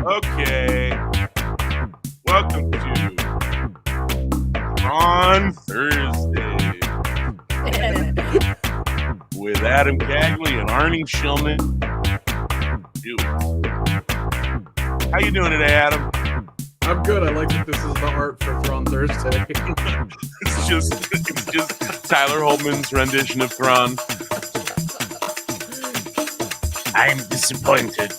Okay. Welcome to Thrawn Thursday with Adam Cagley and Arnie Shillman. How you doing today, Adam? I'm good. I like that this is the art for Thrawn Thursday. It's just Tyler Holtman's rendition of Thrawn. I'm disappointed.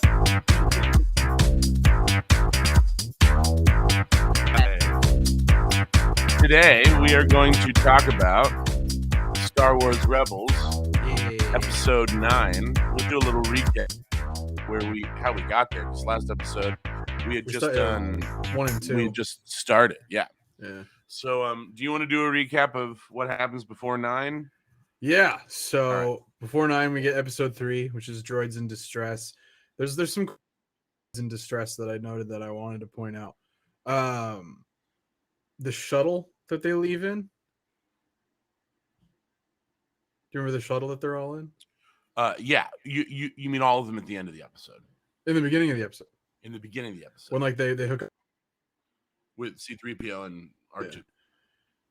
Today we are going to talk about Star Wars Rebels, Episode 9. We'll do a little recap how we got there. Because last episode we had done 1 and 2. We had just started, yeah. Yeah. So, do you want to do a recap of what happens before 9? Yeah. So before 9, we get Episode 3, which is Droids in Distress. There's some in distress that I noted that I wanted to point out. The shuttle that they leave in. Do you remember the shuttle that they're all in? Yeah. You mean all of them at the end of the episode? In the beginning of the episode. In the beginning of the episode. When they hook up with C-3PO and R2. Yeah.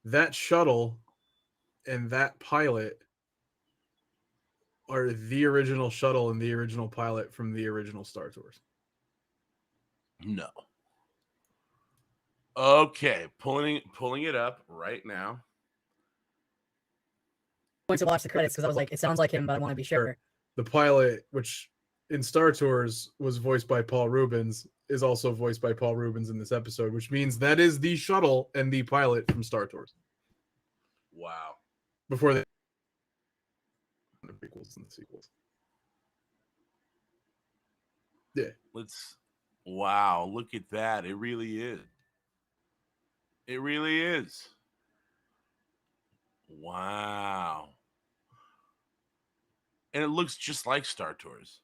That shuttle and that pilot are the original shuttle and the original pilot from the original Star Tours. No. Okay, pulling it up right now. Going to watch the credits because I was like, it sounds like him, but I want to be sure. The pilot, which in Star Tours was voiced by Paul Rubens, is also voiced by Paul Rubens in this episode, which means that is the shuttle and the pilot from Star Tours. Wow. Before the prequels and the sequels. Yeah. Wow, look at that. It really is. It really is. Wow. And it looks just like Star Tours.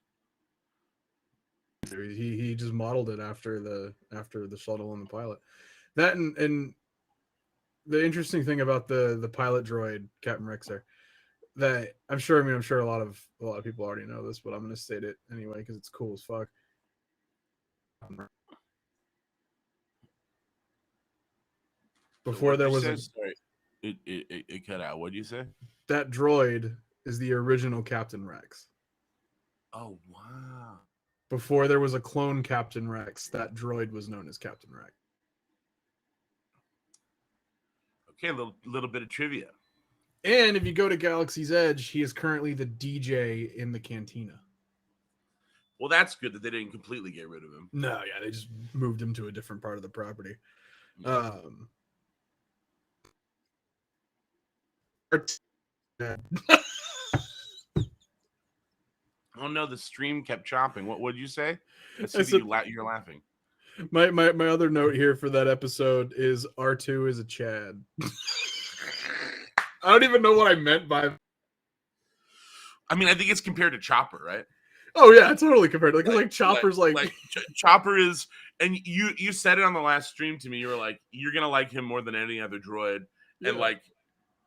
He just modeled it after the shuttle and the pilot. That and the interesting thing about the pilot droid, Captain Rex there, that I'm sure a lot of people already know this, but I'm gonna state it anyway because it's cool as fuck. Before there was sorry, it cut out. What did you say? That droid is the original Captain Rex. Oh wow. Before there was a clone Captain Rex, that droid was known as Captain Rex. Okay, a little bit of trivia. And if you go to Galaxy's Edge, he is currently the DJ in the cantina. Well, that's good that they didn't completely get rid of him. No, yeah, they just moved him to a different part of the property. Oh no, the stream kept chopping. What did you say? You're laughing. My other note here for that episode is R2 is a Chad. I don't even know what I meant by. I mean, I think it's compared to Chopper, right? Oh yeah, totally compared. Like Chopper's like Chopper is, and you said it on the last stream to me. You were like, you're gonna like him more than any other droid, yeah. And like,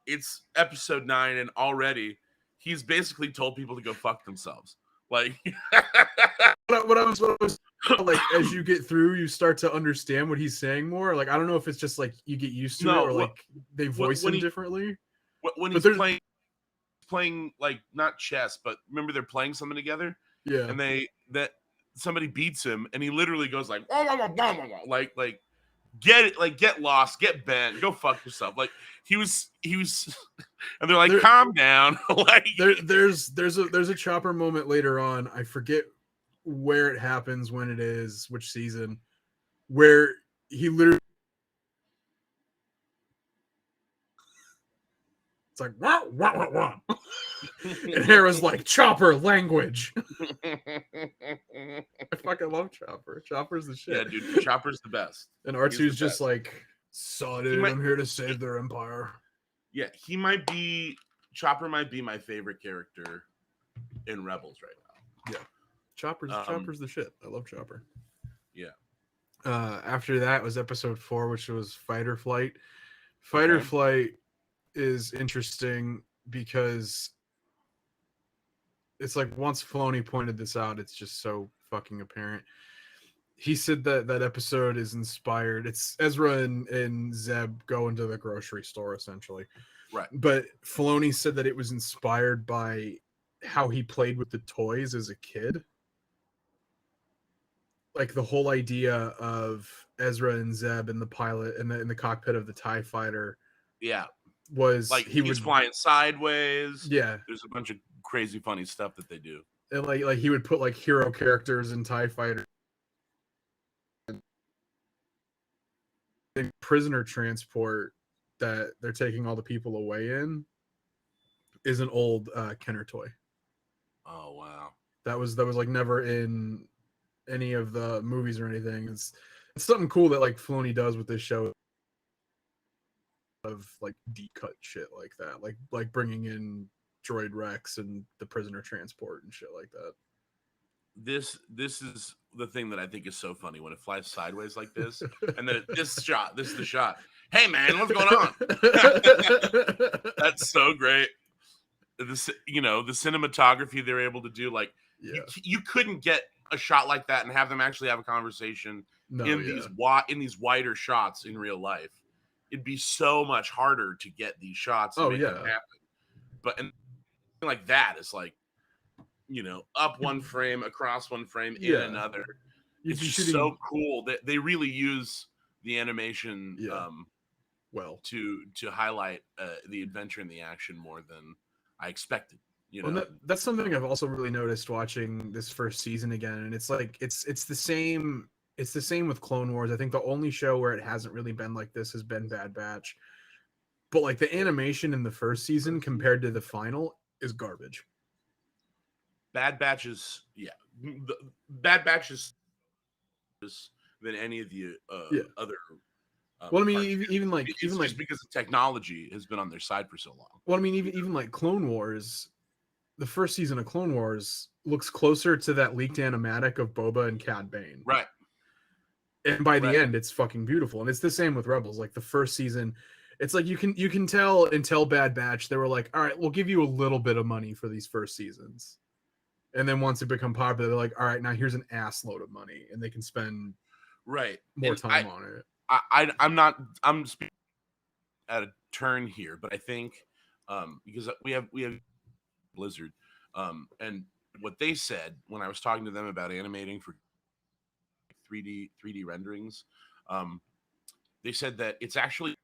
it's episode 9, and already he's basically told people to go fuck themselves. Like, what I was like, as you get through, you start to understand what he's saying more. Like, I don't know if it's just like you get used to it, or like they voice him differently. When he's playing like not chess, but remember they're playing something together. Yeah, and that somebody beats him, and he literally goes like get it, like get lost, get bent, go fuck yourself. Like he was, and they're like, calm down. Like there's a Chopper moment later on. I forget where it happens, when it is, which season, where he literally. It's like wah, wah, wah, wah. And Hera's like, Chopper language. I fucking love Chopper. Chopper's the shit. Yeah, dude, Chopper's the best. And R2's just like, saw it. I'm here to save their empire. Yeah, Chopper might be my favorite character in Rebels right now. Yeah, Chopper's the shit. I love Chopper. Yeah. After that was episode 4, which was Fight or Flight. Fight or Flight is interesting because it's like, once Filoni pointed this out, it's just so fucking apparent. he said that that episode is inspired. It's Ezra and Zeb go into the grocery store essentially, Right. but Filoni said that it was inspired by how he played with the toys as a kid. Like the whole idea of Ezra and Zeb in the pilot in the cockpit of the TIE fighter Yeah. was Like he he's would flying sideways. yeah, There's a bunch of crazy funny stuff that they do. and like he would put like hero characters in TIE fighter. Prisoner transport that they're taking all the people away in is an old Kenner toy. Oh wow. That was like never in any of the movies or anything. It's something cool that like Filoni does with this show of like deep cut shit like that, like bringing in Droid Rex and the prisoner transport and shit like that. This is the thing that I think is so funny when it flies sideways like this, and then this is the shot. Hey man, what's going on? That's so great. This, you know, the cinematography they're able to do, like Yeah. you couldn't get a shot like that and have them actually have a conversation No, in yeah. these wider shots in real life. It'd be so much harder to get these shots and Oh, make yeah. them happen. But and like that is like, you know, up one frame, across one frame, in Yeah. another. You'd It's be just shooting so cool that they really use the animation Yeah. well. to highlight the adventure and the action more than I expected. You know, Well, that's something I've also really noticed watching this first season again, and it's like it's the same. It's the same with Clone Wars. I think the only show where it hasn't really been like this has been Bad Batch. But like the animation in the first season compared to the final is garbage. Bad Batch is Bad Batch is than any of the Yeah. other. Well, I mean, cartoons. even like It's just because the technology has been on their side for so long. well, I mean, even like Clone Wars, the first season of Clone Wars looks closer to that leaked animatic of Boba and Cad Bane. Right. And by the Right. end, it's fucking beautiful. And it's the same with Rebels. Like the first season, it's like you can tell until Bad Batch, they were like, all right, we'll give you a little bit of money for these first seasons. And then once it become popular, they're like, all right, now here's an ass load of money, and they can spend Right. more And time on it. I'm speaking at a turn here, but I think because we have Blizzard, and what they said when I was talking to them about animating for 3D renderings, they said that it's actually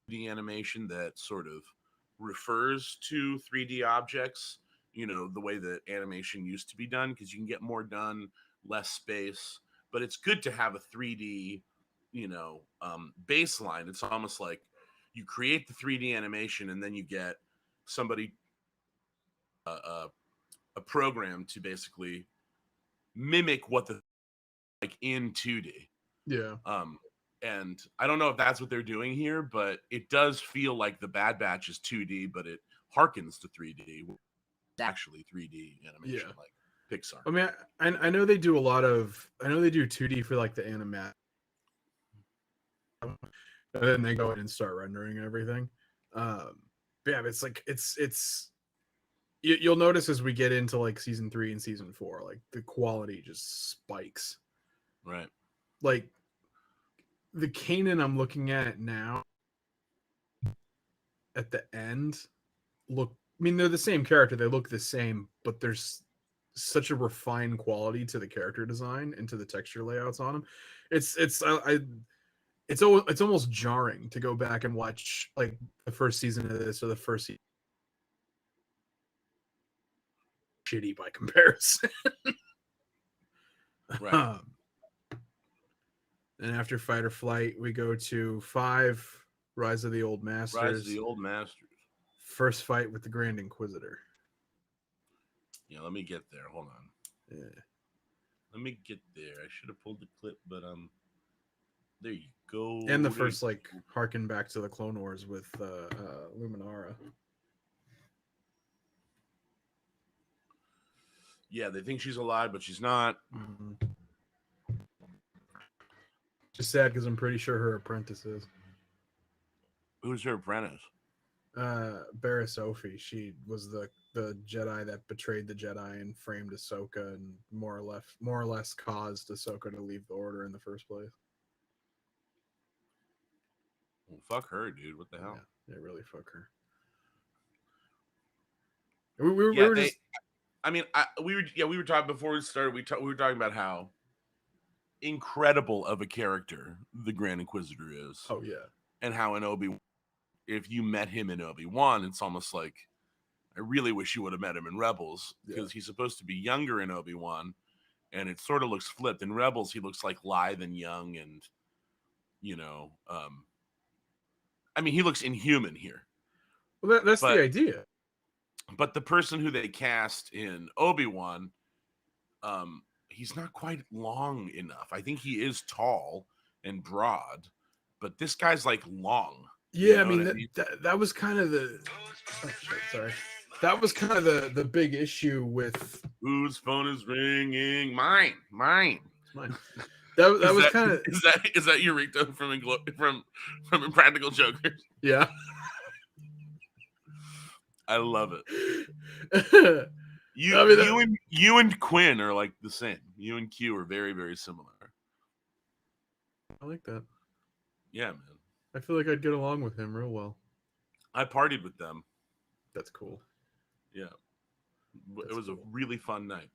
the animation that sort of refers to 3D objects, you know, the way that animation used to be done, because you can get more done, less space, but it's good to have a 3D, you know, baseline. It's almost like you create the 3D animation and then you get somebody a program to basically mimic what the like in 2D. Yeah. And I don't know if that's what they're doing here, but it does feel like the Bad Batch is 2D, but it harkens to 3D. Actually 3D animation, like Pixar. I mean, I know they do a lot of. I know they do 2D for like the animat, and then they go in and start rendering everything. But yeah, it's like it's. You'll notice as we get into like season 3 and season 4, like the quality just spikes. Right. Like the Kanan I'm looking at now at the end look. I mean, they're the same character. They look the same, but there's such a refined quality to the character design and to the texture layouts on them. It's almost jarring to go back and watch like the first season of this or the first season. Shitty by comparison. Right. And after Fight or Flight, we go to 5, Rise of the Old Masters. Rise of the Old Masters. First fight with the Grand Inquisitor. Yeah, let me get there. Hold on. Yeah. Let me get there. I should have pulled the clip, but there you go. And the first like harken back to the Clone Wars with Luminara. Yeah, they think she's alive, but she's not. Mm-hmm. Just sad because I'm pretty sure her apprentice is. Who's her apprentice? Barra Sophie. She was the the Jedi that betrayed the Jedi and framed Ahsoka and more or less caused Ahsoka to leave the Order in the first place. Well, fuck her, dude. What the hell? Yeah, really fuck her. We were just. I mean, we were talking before we started. We were talking about how incredible of a character the Grand Inquisitor is. Oh yeah, and how in Obi-Wan, if you met him in Obi-Wan, it's almost like I really wish you would have met him in Rebels because he's supposed to be younger in Obi-Wan, and it sort of looks flipped. In Rebels, he looks like lithe and young, and I mean, he looks inhuman here. Well, that's the idea. But the person who they cast in Obi-Wan, he's not quite long enough. I think he is tall and broad, but this guy's like long. Yeah, I mean that was kind of the. Oh, shit, sorry. That was kind of the big issue with. Whose phone is ringing? Mine. That was kind of. Is that your ringtone from Impractical Jokers? Yeah. I love it. You and Quinn are like the same. You and Q are very, very similar. I like that. Yeah, man. I feel like I'd get along with him real well. I partied with them. That's cool. Yeah. It was a really fun night.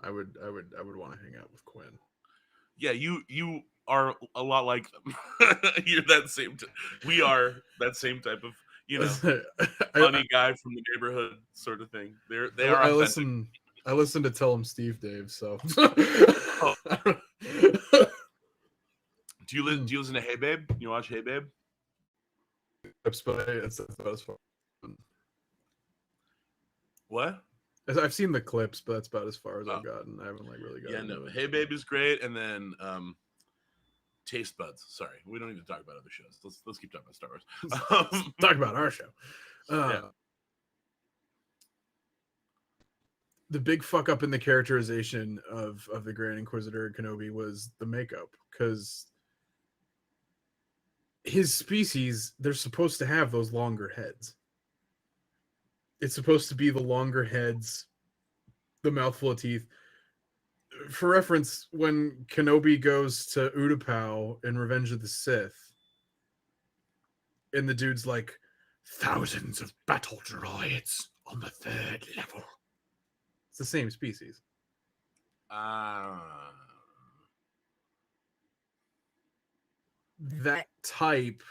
I would want to hang out with Quinn. Yeah, you are a lot like them. You're that same. We are that same type of funny guy from the neighborhood sort of thing. They are. I listen to Tell 'Em Steve Dave. So. Oh. Do you listen to Hey Babe? You watch Hey Babe? It's about as far. What? I've seen the clips, but that's about as far as I've gotten. I haven't really gotten. Yeah, no. Hey Babe is great, and then Taste Buds. Sorry, we don't need to talk about other shows. Let's keep talking about Star Wars. Talk about our show. Yeah. The big fuck up in the characterization of the Grand Inquisitor and Kenobi was the makeup, because his species, they're supposed to have those longer heads. It's supposed to be the longer heads, the mouthful of teeth. For reference, when Kenobi goes to Utapau in Revenge of the Sith, and the dude's like, thousands of battle droids on the 3rd level. It's the same species. That type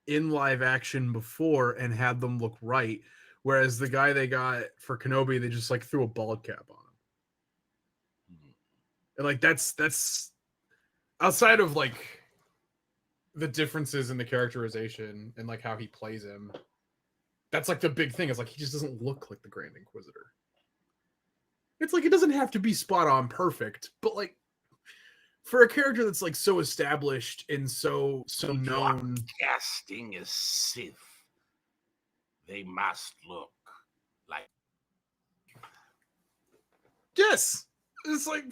in live action before and had them look right, whereas the guy they got for Kenobi, they just like threw a bald cap on him. And like that's outside of like the differences in the characterization and like how he plays him. That's like the big thing, is like he just doesn't look like the Grand Inquisitor. It's like it doesn't have to be spot on perfect, but like for a character that's like so established and so known, casting a Sith, they must look like. Yes, it's like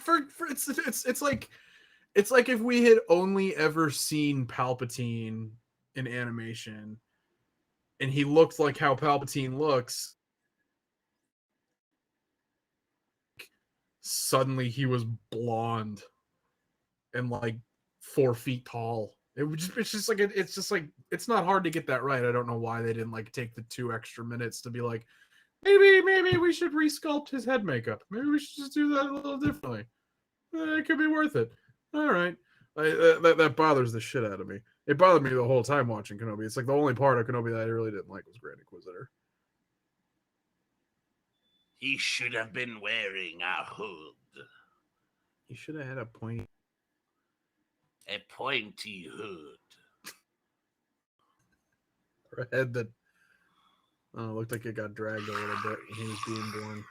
it's like if we had only ever seen Palpatine in animation, and he looked like how Palpatine looks. Suddenly he was blonde and like 4 feet tall. It's just like it's not hard to get that right. I don't know why they didn't like take the 2 extra minutes to be like, maybe we should resculpt his head makeup. Maybe we should just do that a little differently. It could be worth it. All right. That bothers the shit out of me. It bothered me the whole time watching Kenobi. It's like the only part of Kenobi that I really didn't like was Grand Inquisitor. He should have been wearing a hood. He should have had a pointy hood. Or a head that looked like it got dragged a little bit when he was being born.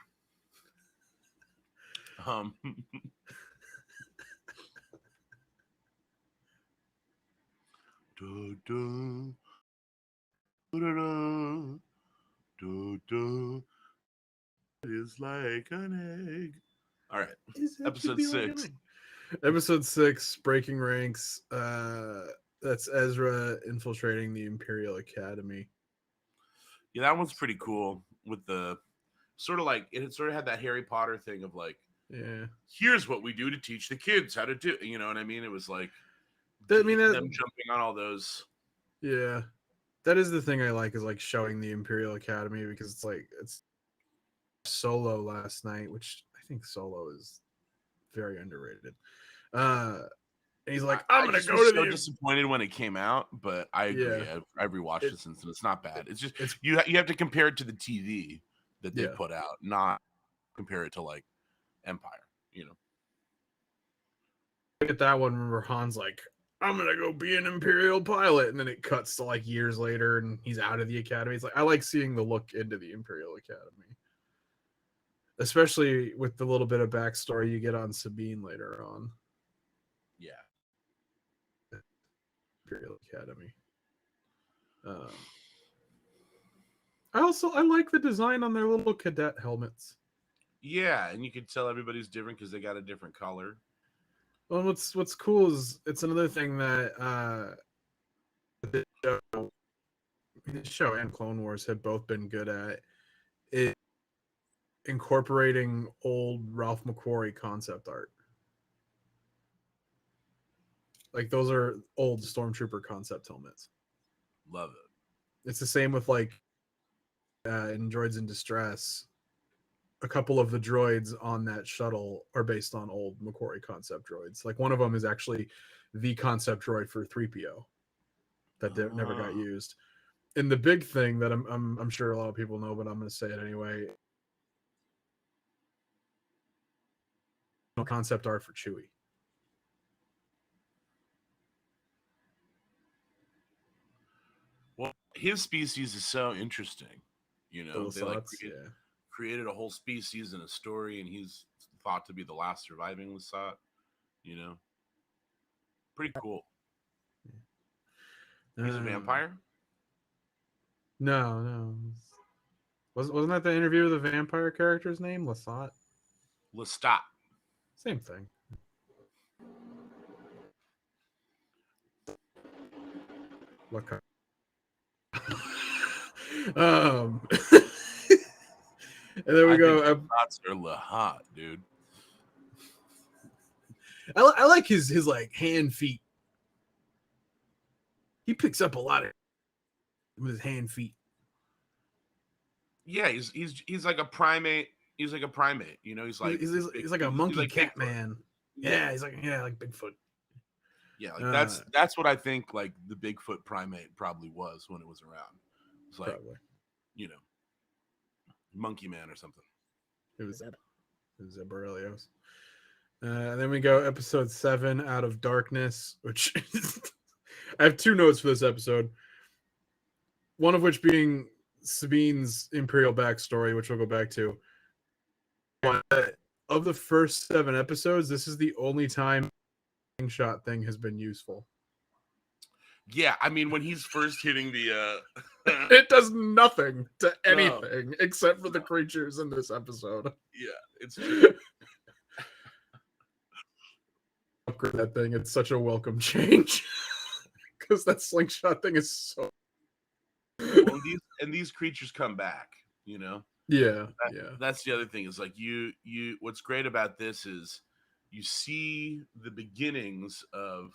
It is like an egg. All right. Episode 6. Episode 6, Breaking Ranks. That's Ezra infiltrating the Imperial Academy. Yeah, that one's pretty cool. with the sort of like it sort of had that Harry Potter thing of like, Yeah. here's what we do to teach the kids how to do. You know what I mean? It was like I mean, them jumping on all those. Yeah, that is the thing I like, is like showing the Imperial Academy, because it's like it's Solo last night, which I think Solo is very underrated. And he's like, I'm I gonna just go was to so the disappointed when it came out, but I agree. Yeah. I've rewatched It- it since, and it's not bad. It's just it's you have to compare it to the TV that they Yeah. put out, not compare it to like Empire. You know. Look at that one. Remember Han's like, I'm gonna go be an Imperial pilot, and then it cuts to like years later, and he's out of the academy. It's like, I like seeing the look into the Imperial Academy, especially with the little bit of backstory you get on Sabine later on. Yeah. Imperial Academy. I like the design on their little cadet helmets. Yeah, and you could tell everybody's different because they got a different color. Well, what's cool is it's another thing that the show and Clone Wars have both been good at, is incorporating old Ralph McQuarrie concept art. Like, those are old Stormtrooper concept helmets. Love it. It's the same with like in Droids in Distress. A couple of the droids on that shuttle are based on old McQuarrie concept droids. Like, one of them is actually the concept droid for 3PO that never got used. And the big thing that I'm sure a lot of people know, but I'm going to say it anyway. Concept art for Chewie. Well, his species is so interesting. You know, they like created a whole species and a story, and he's thought to be the last surviving Lasat. You know, pretty cool. He's a vampire. No. Wasn't that the interview with the vampire character's name? Lasat? Lestat. Same thing. Look. And then we go. Lestats are Lahat, dude. I like his like hand feet. He picks up a lot of with his hand feet. Yeah, he's like a primate. He's like a primate. You know, he's like a monkey like cat Bigfoot. man. Yeah, he's like like Bigfoot. Yeah, like that's what I think like the Bigfoot primate probably was when it was around. It's like probably, you know, Monkey Man or something. It was Borrelios. And then we go episode 7, Out of Darkness, which I have 2 notes for this episode. One of which being Sabine's Imperial backstory, which we'll go back to. But of the first 7 episodes, this is the only time the shot thing has been useful. Yeah, I mean when he's first hitting the it does nothing to anything except for the creatures in this episode. Yeah, it's true. Upgrade that thing. It's such a welcome change. Because that slingshot thing is so well, these creatures come back, you know. That's the other thing is like you what's great about this is you see the beginnings of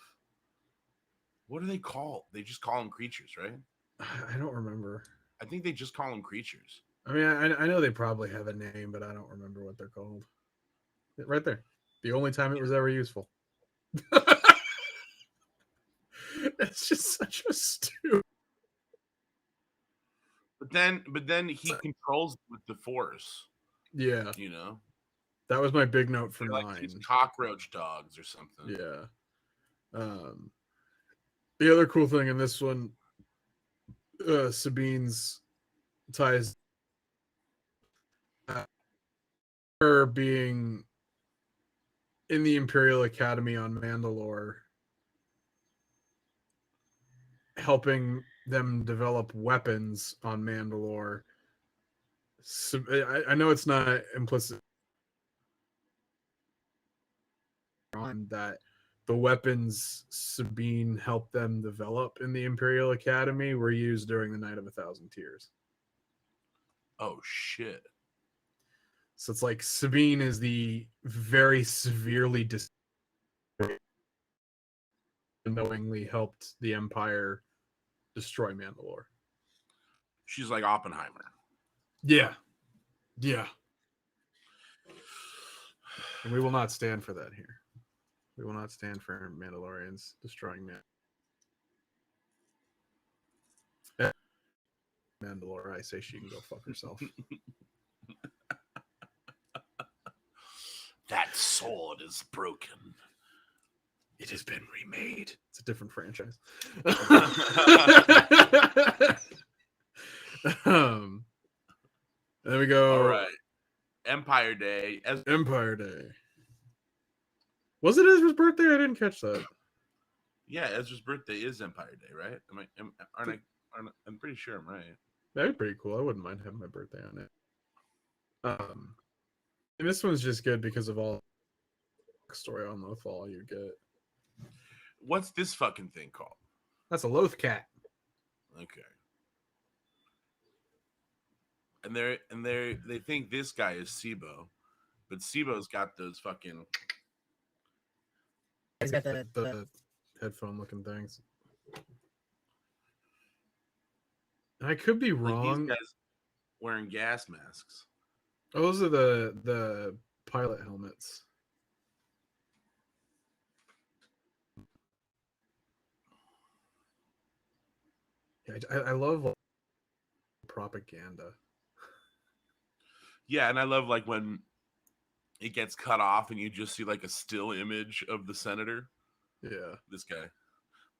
what are they called? They just call them creatures, right? I don't remember. I think they just call them creatures. I mean, I know they probably have a name, but I don't remember what they're called. Right there. The only time it was ever useful. It's just such a stupid. But then he controls with the Force. Yeah. You know? That was my big note for 9. Like these cockroach dogs or something. Yeah. The other cool thing in this one, Sabine's ties her being in the Imperial Academy on Mandalore, helping them develop weapons on Mandalore. So, I know it's not implicit on that the weapons Sabine helped them develop in the Imperial Academy were used during the Night of 1,000 Tears. Oh shit. So it's like Sabine is the very severely unknowingly helped the Empire destroy Mandalore. She's like Oppenheimer. Yeah. Yeah. And we will not stand for that here. We will not stand for Mandalorians destroying Mandalore. I say she can go fuck herself. That sword is broken. It has been remade. It's a different franchise. There we go. All right. Empire Day. Empire Day. Was it Ezra's birthday? I didn't catch that. Yeah, Ezra's birthday is Empire Day, right? I'm pretty sure I'm right. That'd be pretty cool. I wouldn't mind having my birthday on it. And this one's just good because of all the story on Lothal you get. What's this fucking thing called? That's a Loth cat. Okay. And they think this guy is Sibo, but Sibo's got those fucking. He's got the headphone looking things. I could be wrong. These guys wearing gas masks. Those are the pilot helmets. Yeah, I love propaganda. Yeah, and I love like when it gets cut off and you just see like a still image of the senator. Yeah. This guy.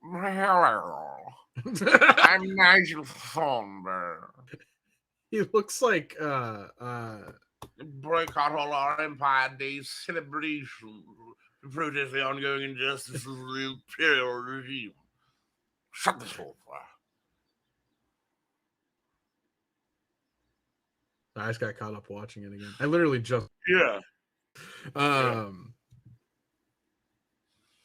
Hello. I'm Nigel Thornberg. He looks like Boycott all our Empire Day celebration to protest the ongoing injustice of the imperial regime. Shut this whole fire. I just got caught up watching it again. I literally just Yeah. No,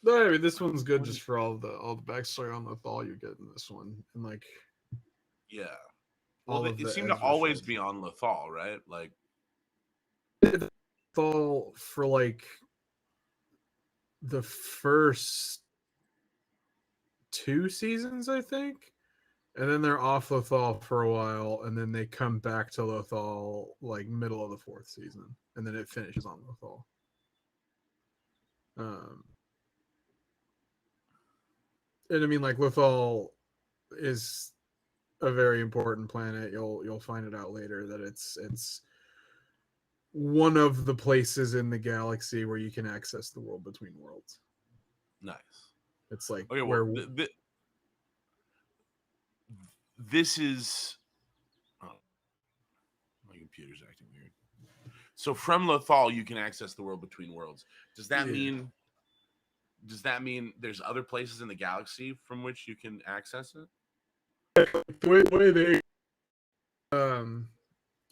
I mean, this one's good just for all the backstory on Lothal you get in this one, and like, yeah. Well, it it seemed to always be on Lothal, right? Like, Lothal for like the first 2 seasons, I think, and then they're off Lothal for a while, and then they come back to Lothal like middle of the 4th season, and then it finishes on Lothal. And I mean, like, Lothal is a very important planet. You'll find it out later that it's one of the places in the galaxy where you can access the world between worlds. nice. It's like Okay, where this is. Oh, my computer's acting weird. So from Lothal, you can access the world between worlds. Does that mean? Does that mean there's other places in the galaxy from which you can access it? the way they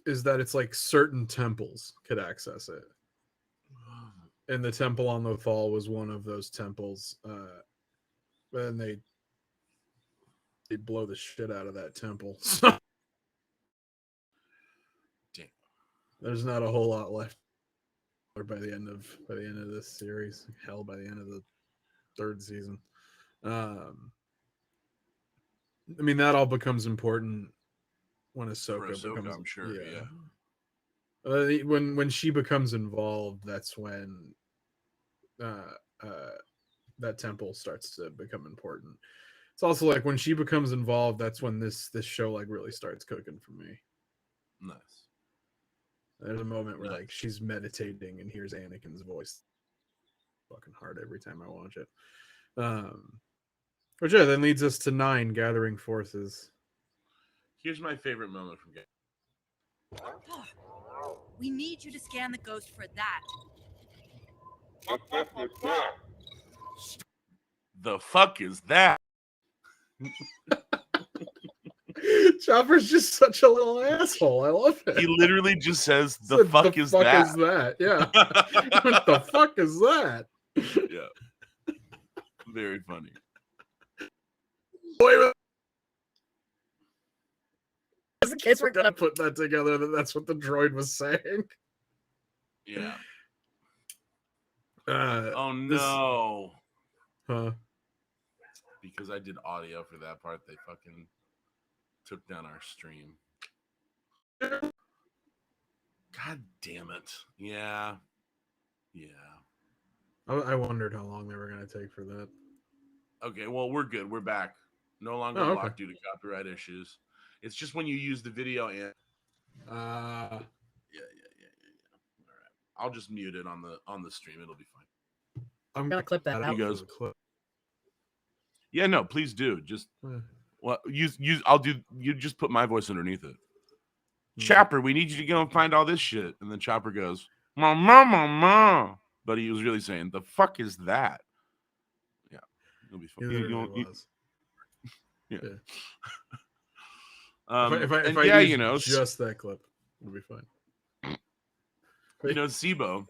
is that it's like certain temples could access it, and the temple on Lothal was one of those temples. And they blow the shit out of that temple. So damn, there's not a whole lot left by the end of this series. Hell, by the end of the 3rd season. I mean, that all becomes important when Ahsoka becomes. I'm sure. Yeah. When she becomes involved, that's when that temple starts to become important. It's also like when she becomes involved, that's when this show like really starts cooking for me. Nice. There's a moment where like she's meditating and hears Anakin's voice. Fucking hard every time I watch it. Which then leads us to 9, gathering forces. Here's my favorite moment from Game. We need you to scan the ghost for that. The fuck is that? Chopper's just such a little asshole. I love it. He literally just says, "The fuck is that?" Is that? Yeah. What the fuck is that? Yeah. Very funny. As a kids were gonna put that together. That's what the droid was saying. Yeah. Oh no. Huh? Because I did audio for that part, they fucking took down our stream. God damn it. Yeah. I wondered how long they were gonna take for that. Okay, well, we're good. We're back. No longer Oh, okay. blocked due to copyright issues. It's just when you use the video and yeah. All right. I'll just mute it on the stream. It'll be fine. I'm gonna clip that out. He goes, for the clip. yeah, no, please do. Just Yeah. well, use. I'll do. You just put my voice underneath it. Mhm. Chopper, we need you to go and find all this shit. And then Chopper goes, mama. But he was really saying, the fuck is that? Yeah, it'll be fun. He literally was. Yeah. If I yeah, use you know, just that clip, it'll be fine. You know, Sibo,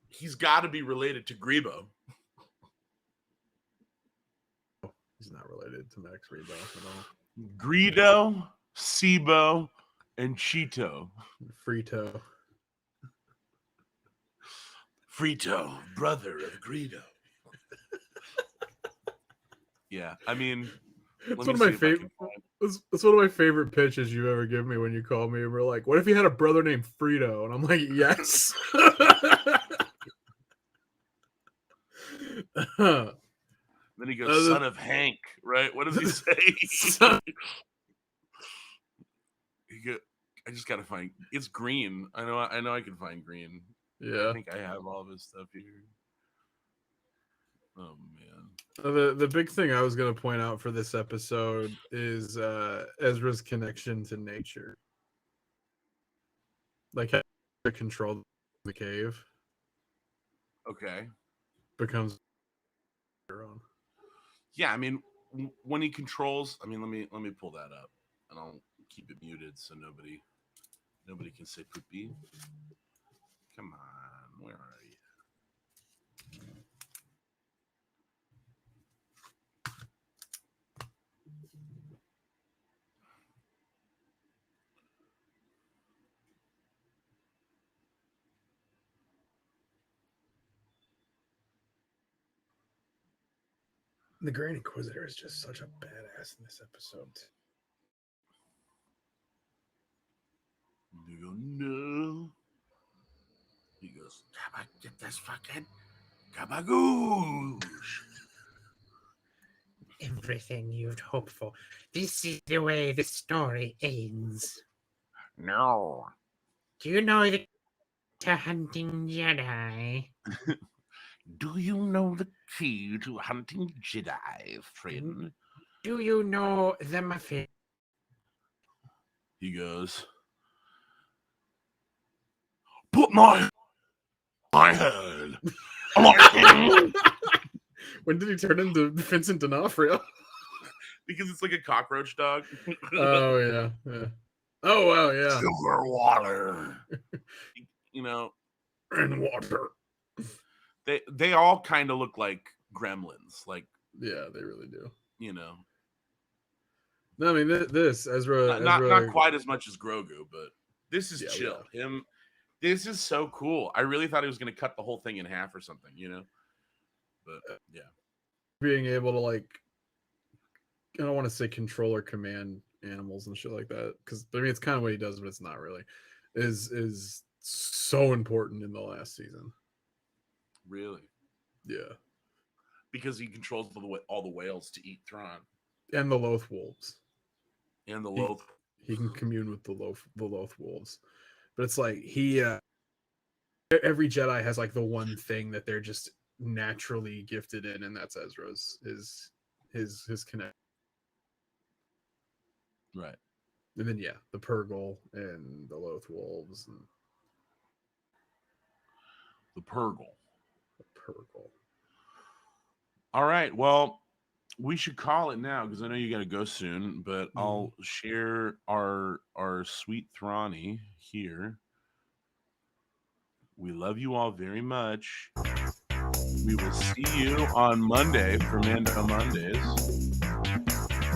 he's got to be related to Grebo. He's not related to Max Rebo at all. Greedo, Sibo, and Cheeto. Frito, brother of Greedo. Yeah, I mean, That's one of my favorite. That's one of my favorite pitches you've ever given me when you call me and we're like, "What if you had a brother named Frito?" And I'm like, "Yes." Then he goes, "Son of Hank," right? What does he say? I just gotta find. It's Green. I know I can find Green. Yeah, I think I have all of his stuff here. Oh man. The big thing I was gonna point out for this episode is Ezra's connection to nature, like how to control the cave. Okay. Becomes your own. Yeah, I mean, when he controls, I mean, let me pull that up, and I'll keep it muted so nobody can say poopy. Come on, where are you? The Grand Inquisitor is just such a badass in this episode. You go, no. He goes, "Can I get this fucking gabagoosh?" Everything you'd hope for. This is the way the story ends. No. Do you know the to hunting Jedi? Do you know the key to hunting Jedi, friend? Do you know the muffin? He goes, "Put my head." I'm like, When did he turn into Vincent D'Onofrio? because it's like a cockroach dog. Oh yeah. Oh wow, yeah. Sugar water. You know, And water. they all kind of look like gremlins, like, Yeah, they really do. you know, No, I mean this Ezra. not quite as much as Grogu, but this is Yeah, chill. This is so cool. I really thought he was going to cut the whole thing in half or something, you know. But yeah, being able to like, I don't want to say control or command animals and shit like that, because I mean it's kind of what he does, but it's not really. Is so important in the last season. really, Yeah, because he controls all the whales to eat Thrawn and the Loth wolves. and the Loth. He can commune with the Loth wolves, but it's like every Jedi has like the one thing that they're just naturally gifted in, and that's Ezra's his connect. Right. And then yeah, the Purgle and the Loth wolves and The Purgle. the Purgle. All right. Well, we should call it now because I know you got to go soon. But I'll share our sweet Thrawny here. We love you all very much. We will see you on Monday for Mando Mondays.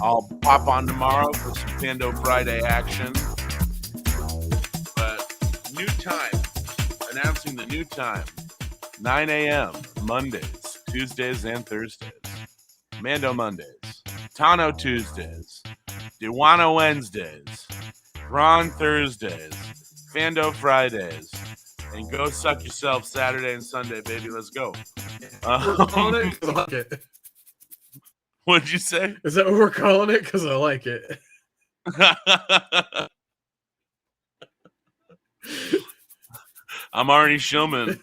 I'll pop on tomorrow for some Fando Friday action. But new time, announcing the new time, 9 a.m. Mondays, Tuesdays, and Thursdays. Mando Mondays, Tano Tuesdays, Dewana Wednesdays, Thrawn Thursdays, Fando Fridays, and go suck yourself Saturday and Sunday, baby. Let's go. We're calling it 'cause I like it. What'd you say? Is that what we're calling it? Because I like it. I'm Arnie Shulman.